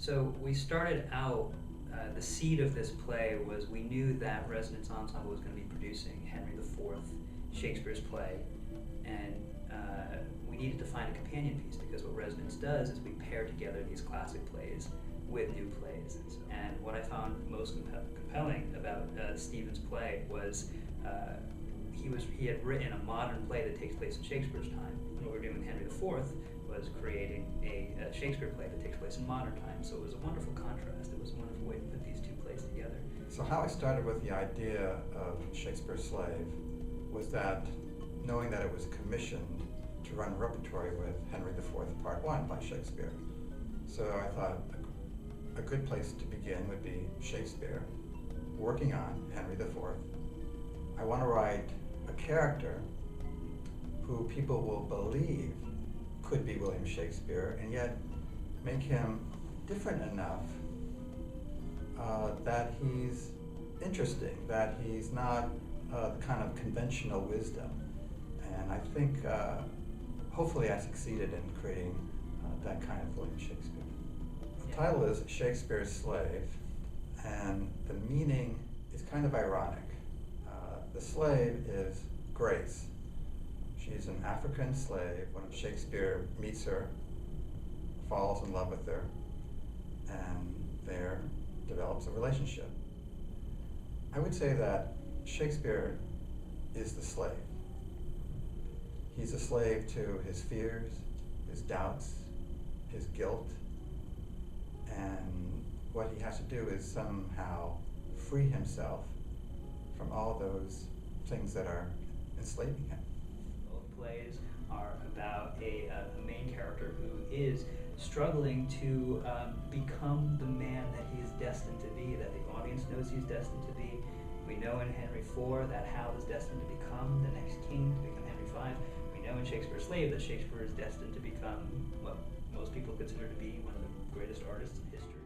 So we started out, the seed of this play was we knew that Resonance Ensemble was going to be producing Henry IV, Shakespeare's play, and we needed to find a companion piece because what Resonance does is we pair together these classic plays with new plays. And what I found most compelling about Stephen's play was he had written a modern play that takes place in Shakespeare's time, and what we're doing with Henry IV was creating a Shakespeare play that takes place in modern times. So it was a wonderful contrast. It was a wonderful way to put these two plays together. So how I started with the idea of Shakespeare Slave was that knowing that it was commissioned to run repertory with Henry IV Part 1 by Shakespeare. So I thought a good place to begin would be Shakespeare working on Henry IV. I want to write a character who people will believe could be William Shakespeare, and yet make him different enough that he's interesting, that he's not the kind of conventional wisdom. And I think hopefully I succeeded in creating that kind of William Shakespeare. The title is Shakespeare Slave, and the meaning is kind of ironic. The slave is Grace. She's an African slave. When Shakespeare meets her, falls in love with her, and there develops a relationship. I would say that Shakespeare is the slave. He's a slave to his fears, his doubts, his guilt, and what he has to do is somehow free himself from all those things that are enslaving him. Both plays are about a main character who is struggling to become the man that he is destined to be, that the audience knows he's destined to be. We know in Henry IV that Hal is destined to become the next king, to become Henry V. We know in Shakespeare Slave that Shakespeare is destined to become what most people consider to be one of the greatest artists in history.